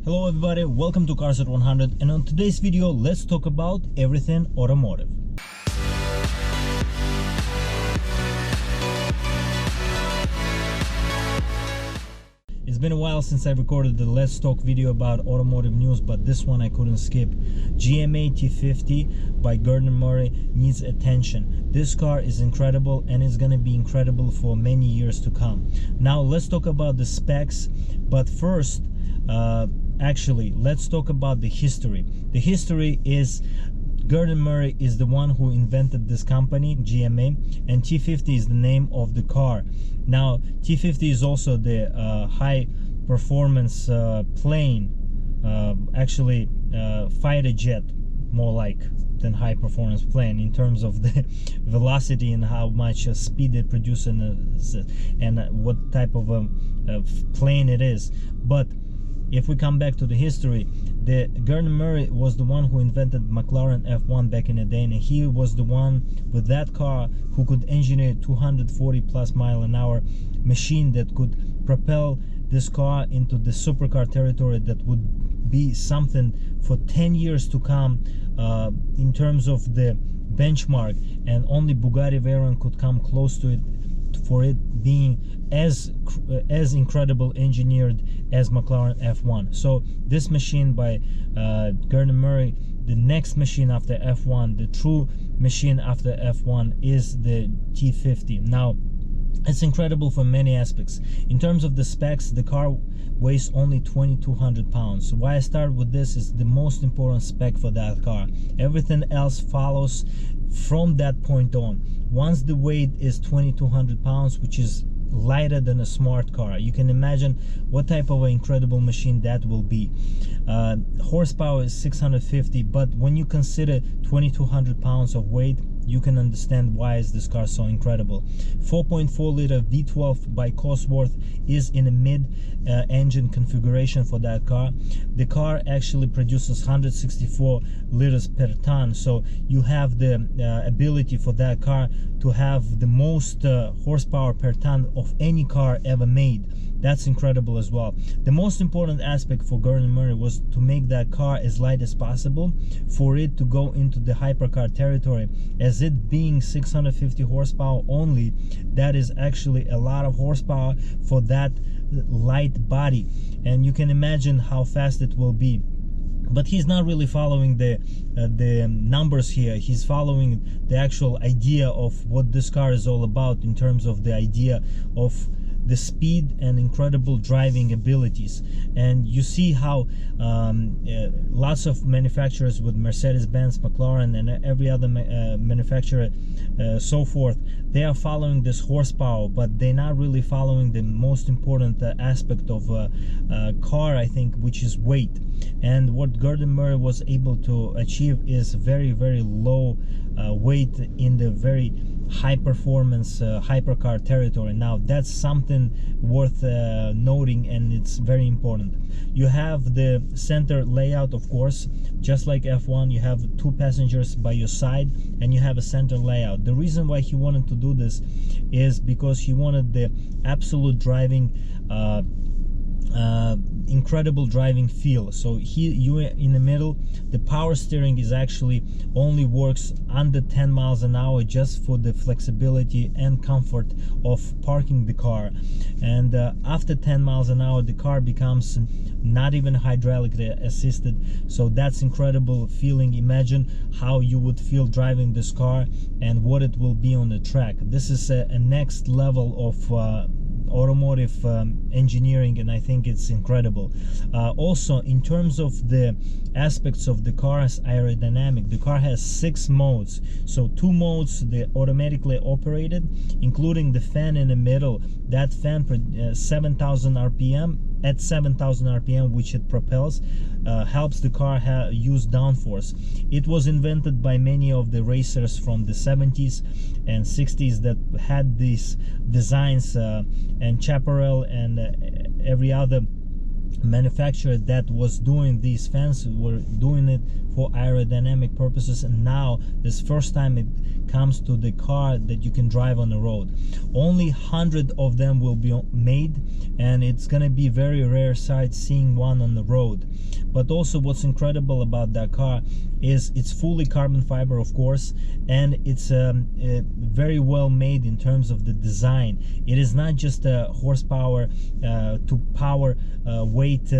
Hello everybody, welcome to Cars at 100, and on today's video let's talk about everything automotive. It's been a while since I recorded the Let's Talk video about automotive news, but this one I couldn't skip. GMA T.50 by Gardner Murray needs attention. This car is incredible and it's gonna be incredible for many years to come. Now let's talk about the specs, but first actually let's talk about the history. The history is Gardner Murray is the one who invented this company, GMA, and T.50 is the name of the car. Now T.50 is also the high performance plane, actually fighter jet more like than high performance plane in terms of the velocity and how much speed it produces and what type of plane it is. But if we come back to the history, the Gardner Murray was the one who invented McLaren F1 back in the day, and he was the one with that car who could engineer 240 plus mile an hour machine that could propel this car into the supercar territory that would be something for 10 years to come in terms of the benchmark, and only Bugatti Veyron could come close to it for it being as incredible engineered as McLaren F1. So this machine by Gardner Murray, the next machine after F1, the true machine after F1 is the T.50. Now it's incredible for many aspects. In terms of the specs, the car weighs only 2,200 pounds. So why I start with this is the most important spec for that car. Everything else follows from that point on. Once the weight is 2,200 pounds, which is lighter than a smart car, you can imagine what type of an incredible machine that will be. Horsepower is 650, but when you consider 2,200 pounds of weight, you can understand why is this car so incredible. 4.4 liter V12 by Cosworth is in a mid engine configuration for that car. The car actually produces 164 liters per ton, so you have the ability for that car to have the most horsepower per ton of any car ever made. That's incredible as well. The most important aspect for Gardner Murray was to make that car as light as possible for it to go into the hypercar territory. As it being 650 horsepower only, that is actually a lot of horsepower for that light body, and you can imagine how fast it will be. But he's not really following the numbers here. He's following the actual idea of what this car is all about in terms of the idea of the speed and incredible driving abilities. And you see how lots of manufacturers with Mercedes-Benz, McLaren, and every other manufacturer so forth, they are following this horsepower, but they're not really following the most important aspect of a car, I think, which is weight. And what Gardner Murray was able to achieve is very, very low weight in the very high performance hypercar territory. Now that's something worth noting, and it's very important. You have the center layout, of course, just like F1. You have two passengers by your side and you have a center layout. The reason why he wanted to do this is because he wanted the absolute driving incredible driving feel. So you in the middle, the power steering is actually only works under 10 miles an hour just for the flexibility and comfort of parking the car, and after 10 miles an hour the car becomes not even hydraulically assisted. So that's incredible feeling. Imagine how you would feel driving this car and what it will be on the track. This is a next level of automotive engineering, and I think it's incredible. Also, in terms of the aspects of the car's aerodynamic, the car has 6 modes. So 2 modes, they automatically operated, including the fan in the middle. That fan 7,000 rpm, at 7,000 rpm, which it propels, helps the car use downforce. It was invented by many of the racers from the 70s and 60s that had these designs, and Chaparral and every other manufacturer that was doing these fans were doing it for aerodynamic purposes, and now this first time it comes to the car that you can drive on the road. Only 100 of them will be made, and it's gonna be very rare sight seeing one on the road. But also what's incredible about that car is it's fully carbon fiber, of course, and it's very well made in terms of the design. It is not just a horsepower to power weight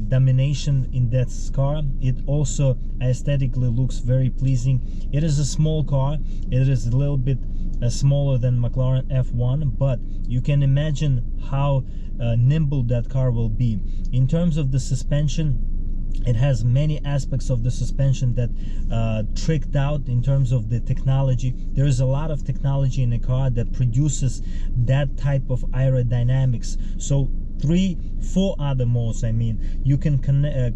domination in that car. It also aesthetically looks very pleasing. It is a small car. It is a little bit smaller than McLaren F1, but you can imagine how nimble that car will be. In terms of the suspension, it has many aspects of the suspension that tricked out in terms of the technology. There is a lot of technology in a car that produces that type of aerodynamics. So 4 other modes, I mean, you can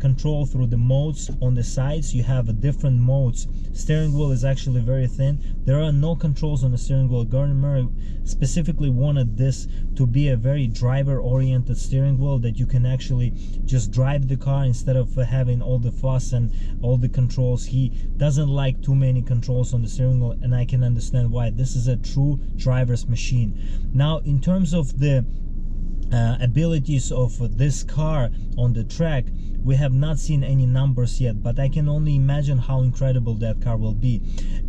control through the modes on the sides. You have different modes. Steering wheel is actually very thin. There are no controls on the steering wheel. Gordon Murray specifically wanted this to be a very driver oriented steering wheel, that you can actually just drive the car instead of having all the fuss and all the controls. He doesn't like too many controls on the steering wheel, and I can understand why. This is a true driver's machine. Now, in terms of the abilities of this car on the track, we have not seen any numbers yet, but I can only imagine how incredible that car will be.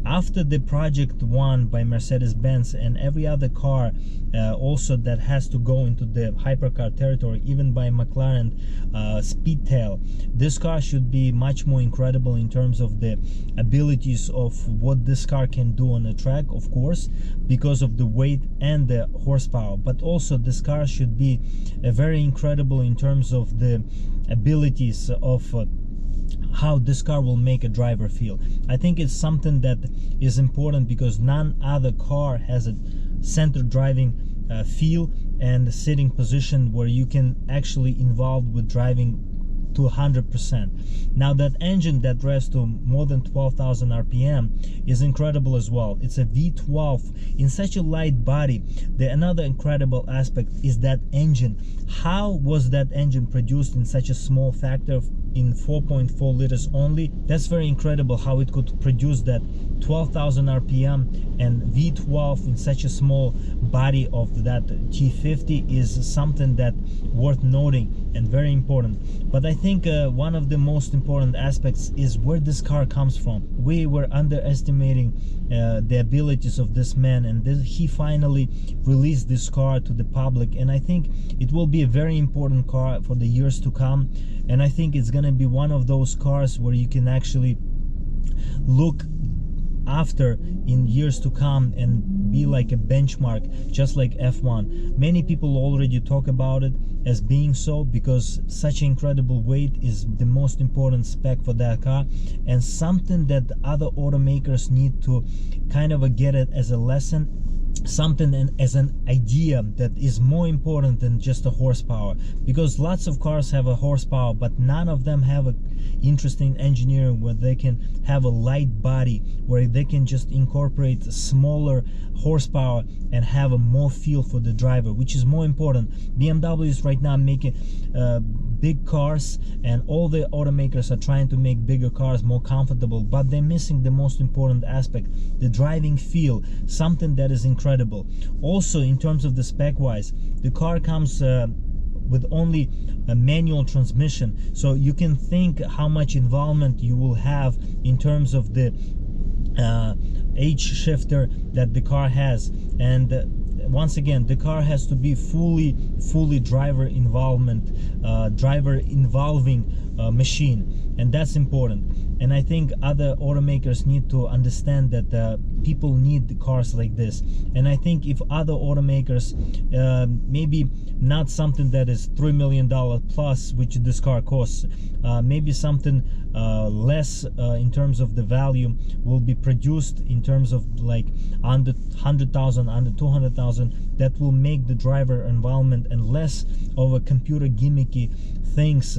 After the project won by Mercedes-Benz and every other car also that has to go into the hypercar territory, even by McLaren Speedtail, this car should be much more incredible in terms of the abilities of what this car can do on the track, of course, because of the weight and the horsepower. But also this car should be very incredible in terms of the abilities of how this car will make a driver feel. I think it's something that is important because none other car has a center driving feel and sitting position where you can actually involve with driving to 100%. Now, that engine that revs to more than 12,000 RPM is incredible as well. It's a V12 in such a light body. Another incredible aspect is that engine. How was that engine produced in such a small factor in 4.4 liters only? That's very incredible how it could produce that 12,000 RPM and V12 in such a small body of that T50 is something that worth noting and very important. But I think one of the most important aspects is where this car comes from. We were underestimating the abilities of this man, and he finally released this car to the public, and I think it will be a very important car for the years to come. And I think it's gonna be one of those cars where you can actually look after in years to come and be like a benchmark, just like F1. Many people already talk about it as being so, because such incredible weight is the most important spec for that car, and something that other automakers need to kind of get it as a lesson, something as an idea that is more important than just a horsepower. Because lots of cars have a horsepower, but none of them have a interesting engineering where they can have a light body, where they can just incorporate smaller horsepower and have a more feel for the driver, which is more important. BMW is right now making big cars, and all the automakers are trying to make bigger cars more comfortable, but they're missing the most important aspect, the driving feel, something that is incredible. Also, in terms of the spec wise, the car comes with only a manual transmission, so you can think how much involvement you will have in terms of the H shifter that the car has. And once again, the car has to be fully driver involving machine, and that's important. And I think other automakers need to understand that people need cars like this. And I think if other automakers, maybe not something that is $3 million plus, which this car costs, maybe something less in terms of the value will be produced in terms of like under 100,000, under 200,000, that will make the driver involvement and less of a computer gimmicky things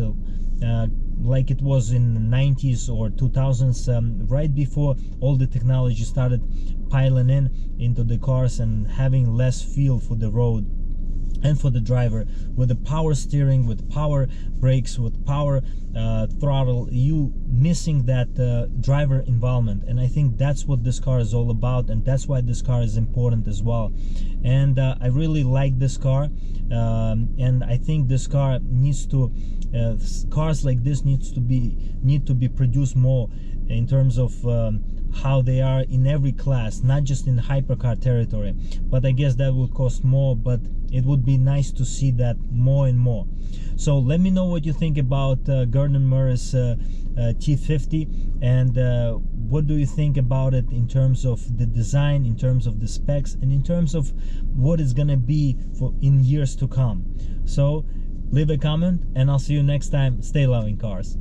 like it was in the 90s or 2000s, right before all the technology started piling into the cars and having less feel for the road. and for the driver, with the power steering, with power brakes, with power throttle, you missing that driver involvement. And I think that's what this car is all about, and that's why this car is important as well. And I really like this car, and I think this car needs to cars like this need to be produced more in terms of how they are in every class, not just in hypercar territory. But I guess that will cost more, but it would be nice to see that more and more. So let me know what you think about Gardner Murray's T.50, and what do you think about it in terms of the design, in terms of the specs, and in terms of what it's gonna be for in years to come. So leave a comment, and I'll see you next time. Stay loving cars.